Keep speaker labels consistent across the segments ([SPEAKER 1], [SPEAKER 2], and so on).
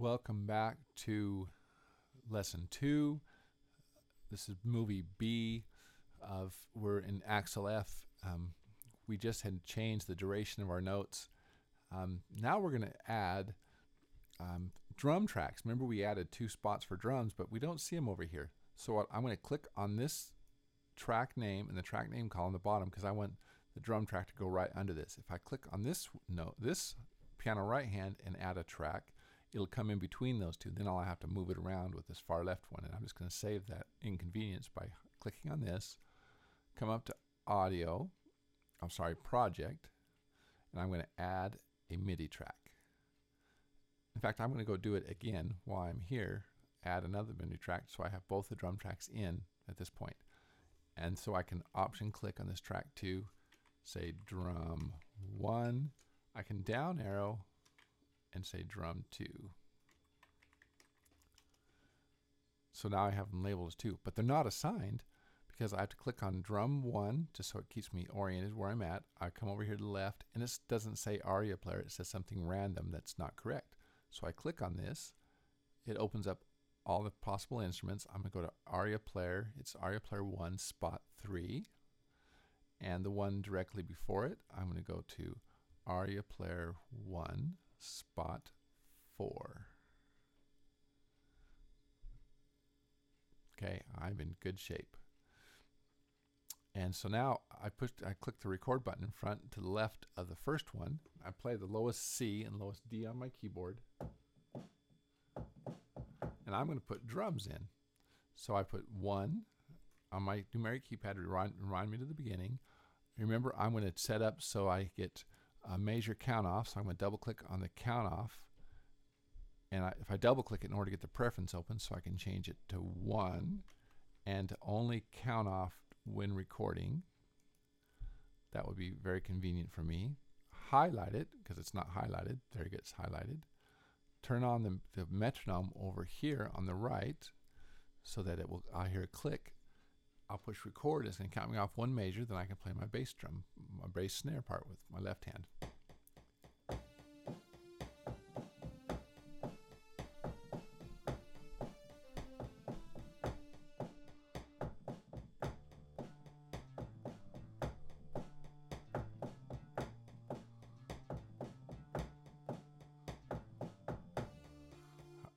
[SPEAKER 1] Welcome back to lesson 2. This is movie B we're in Axel F. We just had changed the duration of our notes. Now we're going to add drum tracks. Remember, we added 2 spots for drums, but we don't see them over here. So I'm going to click on this track name in the track name column at the bottom because I want the drum track to go right under this. If I click on this note, this piano right hand, and add a track, it'll come in between those two. Then I'll have to move it around with this far left one, and I'm just going to save that inconvenience by clicking on this, come up to project, and I'm going to add a MIDI track. In fact, I'm going to go do it again while I'm here, add another MIDI track so I have both the drum tracks in at this point. And so I can option click on this track 2, say drum 1. I can down arrow and say drum 2. So now I have them labeled as 2, but they're not assigned because I have to click on drum 1 just so it keeps me oriented where I'm at. I come over here to the left, and this doesn't say ARIA player, it says something random that's not correct. So I click on this, it opens up all the possible instruments. I'm going to go to ARIA player, it's ARIA player 1 spot 3, and the one directly before it, I'm going to go to ARIA player 1 spot 4. Okay, I'm in good shape. And so now I click the record button in front to the left of the first one. I play the lowest C and lowest D on my keyboard. And I'm going to put drums in. So I put 1 on my numeric keypad to remind me to the beginning. Remember, I'm going to set up so I get a measure count off. So I'm going to double click on the count off. And if I double click it in order to get the preference open, so I can change it to 1 and to only count off when recording. That would be very convenient for me. Highlight it because it's not highlighted. There it gets highlighted. Turn on the metronome over here on the right so that I'll hear a click. I'll push record. It's going to count me off 1 measure. Then I can play my bass drum, my bass snare part with my left hand.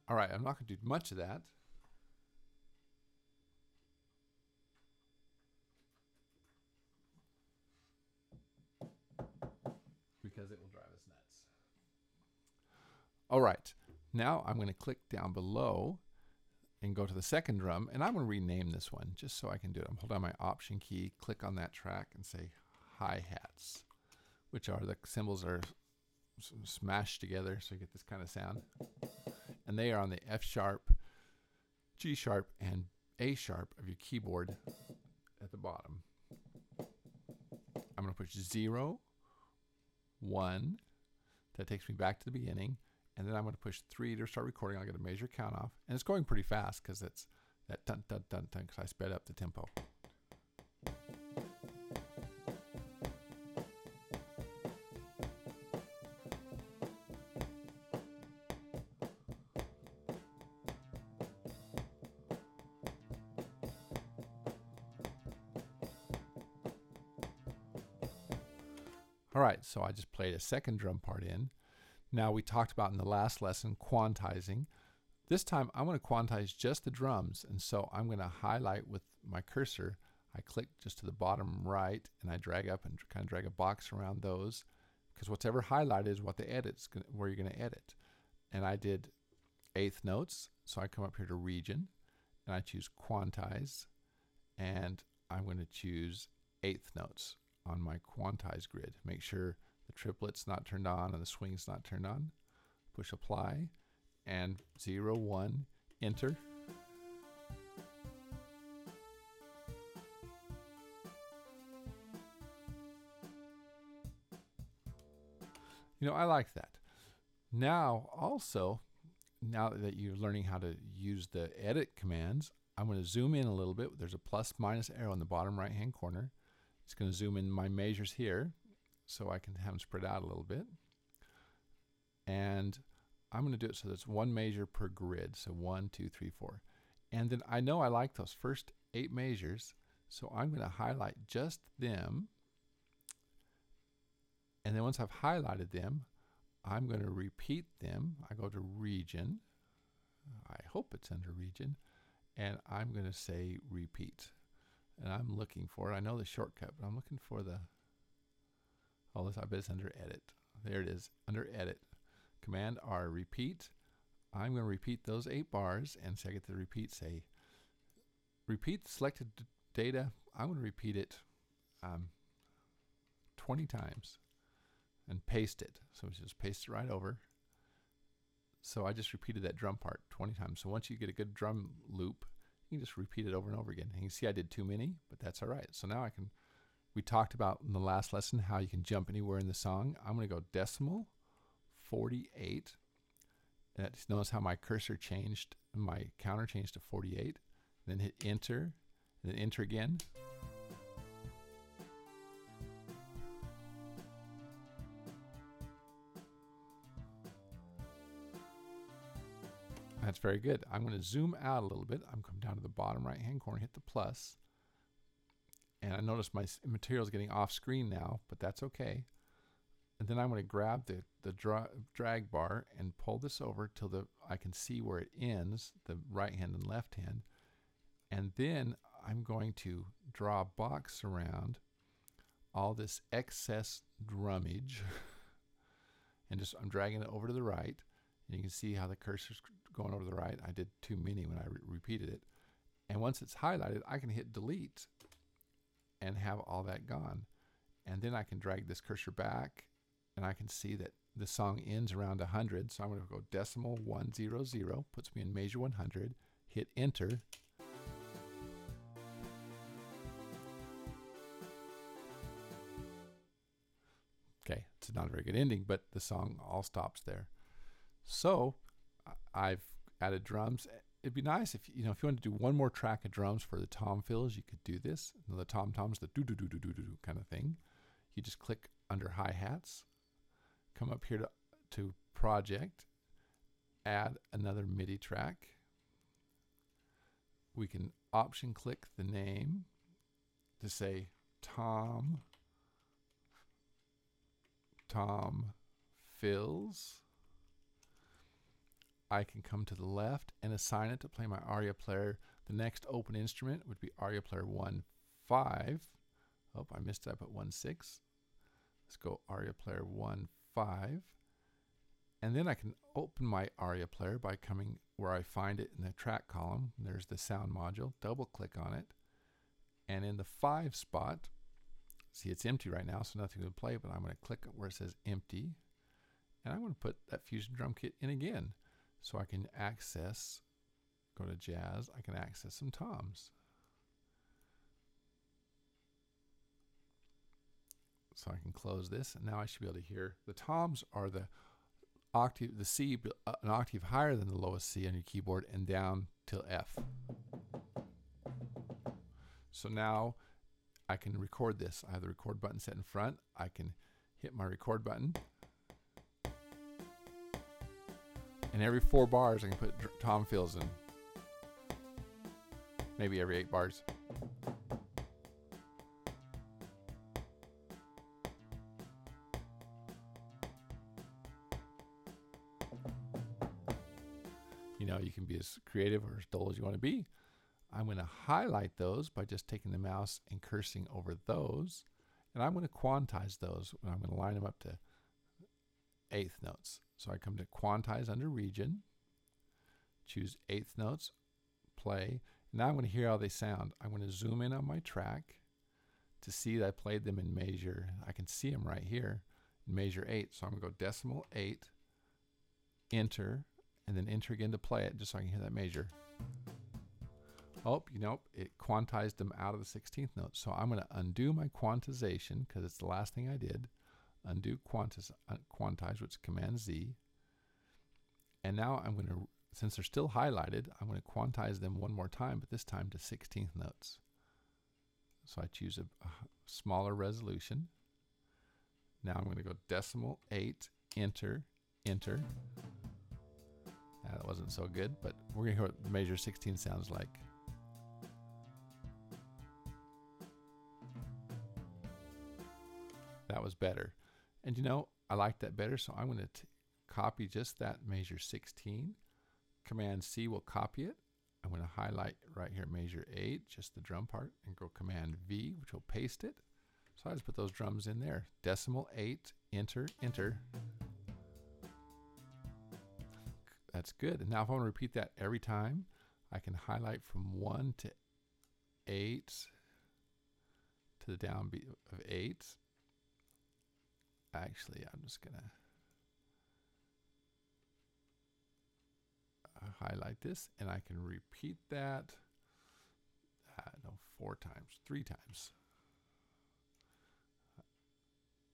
[SPEAKER 1] All right, I'm not going to do much of that. Because it will drive us nuts. All right, now I'm going to click down below and go to the second drum, and I'm going to rename this one just so I can do it. I'm holding down my option key, click on that track, and say hi-hats, which are the cymbals are smashed together so you get this kind of sound. And they are on the F sharp, G sharp, and A sharp of your keyboard at the bottom. I'm going to push 0, 1. That takes me back to the beginning. And then I'm going to push 3 to start recording. I'll get a measure count off. And it's going pretty fast because it's that dun dun dun dun because I sped up the tempo. All right, so I just played a second drum part in. Now we talked about in the last lesson quantizing. This time I want to quantize just the drums, and so I'm going to highlight with my cursor. I click just to the bottom right, and I drag up and kind of drag a box around those, because whatever highlighted is what the edit's where you're going to edit. And I did 1/8 notes, so I come up here to region, and I choose quantize, and I'm going to choose 1/8 notes on my quantize grid. Make sure the triplet's not turned on and the swing's not turned on. Push apply and 0, 1, enter. You know, I like that. Now also, now that you're learning how to use the edit commands, I'm going to zoom in a little bit. There's a plus minus arrow in the bottom right hand corner. It's going to zoom in my measures here so I can have them spread out a little bit. And I'm going to do it so there's one measure per grid. So 1, 2, 3, 4. And then I know I like those first 8 measures, so I'm going to highlight just them. And then once I've highlighted them, I'm going to repeat them. I go to region. I hope it's under region. And I'm going to say repeat. And I'm looking for it. I know the shortcut, but I'm looking for the, oh, I bet it's under edit. There it is, under edit. Command R, repeat. I'm going to repeat those 8 bars, and so I get to repeat, say, repeat selected data. I'm going to repeat it 20 times and paste it. So just paste it right over. So I just repeated that drum part 20 times. So once you get a good drum loop, you can just repeat it over and over again. And you can see I did too many, but that's all right. So now I can, we talked about in the last lesson how you can jump anywhere in the song. I'm going to go decimal 48. And notice how my cursor changed, my counter changed to 48. Then hit enter, and then enter again. That's very good. I'm going to zoom out a little bit. I'm come down to the bottom right hand corner, hit the plus. And I notice my material is getting off screen now, but that's okay. And then I'm going to grab the drag bar and pull this over till I can see where it ends, the right hand and left hand. And then I'm going to draw a box around all this excess drummage. And just I'm dragging it over to the right. And you can see how the cursor's going over to the right. I did too many when I repeated it. And once it's highlighted, I can hit delete and have all that gone. And then I can drag this cursor back, and I can see that the song ends around 100. So I'm going to go decimal 100, puts me in measure 100, hit enter. Okay, it's not a very good ending, but the song all stops there. So I've added drums. It'd be nice if if you want to do one more track of drums for the tom fills, you could do this. The tom toms, the do do do do do do kind of thing. You just click under hi-hats, come up here to project, add another MIDI track. We can option click the name to say tom fills. I can come to the left and assign it to play my ARIA player. The next open instrument would be ARIA player 1.5. Oh, I missed it. I put 1.6. Let's go ARIA player 1.5. And then I can open my ARIA player by coming where I find it in the track column. There's the sound module. Double click on it. And in the 5 spot, see it's empty right now, so nothing would play, but I'm going to click where it says empty. And I'm going to put that Fusion drum kit in again. So I can access, go to jazz, I can access some toms. So I can close this, and now I should be able to hear. The toms are the octave, the C, an octave higher than the lowest C on your keyboard and down till F. So now I can record this. I have the record button set in front. I can hit my record button. And every 4 bars, I can put tom fills in. Maybe every 8 bars. You can be as creative or as dull as you want to be. I'm going to highlight those by just taking the mouse and cursing over those. And I'm going to quantize those. And I'm going to line them up to 1/8 notes. So I come to quantize under region, choose 1/8 notes, play. Now I'm going to hear how they sound. I'm going to zoom in on my track to see that I played them in measure. I can see them right here in measure 8. So I'm going to go decimal 8, enter, and then enter again to play it just so I can hear that measure. Oh, it quantized them out of the 16th note. So I'm going to undo my quantization because it's the last thing I did. Undo quantize, which is Command Z. And now I'm going to, since they're still highlighted, I'm going to quantize them one more time, but this time to 16th notes. So I choose a smaller resolution. Now I'm going to go decimal 8, enter, enter. That wasn't so good, but we're going to hear what measure 16 sounds like. That was better. And you know, I like that better, so I'm going to copy just that measure 16. Command C will copy it. I'm going to highlight right here measure 8, just the drum part, and go Command V, which will paste it. So I just put those drums in there. Decimal 8, enter, enter. That's good. And now if I want to repeat that every time, I can highlight from 1 to 8 to the downbeat of 8. Actually, I'm just going to highlight this, and I can repeat that, no, 4 times, 3 times.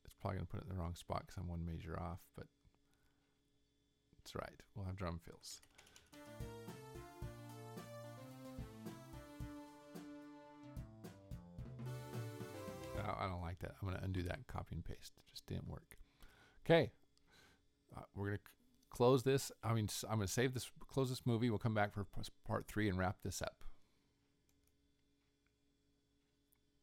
[SPEAKER 1] It's probably going to put it in the wrong spot because I'm 1 measure off, but it's right. We'll have drum fills. No, I don't like that. I'm going to undo that and copy and paste. It just didn't work. Okay. We're going to close this. I'm going to save this, close this movie. We'll come back for part 3 and wrap this up.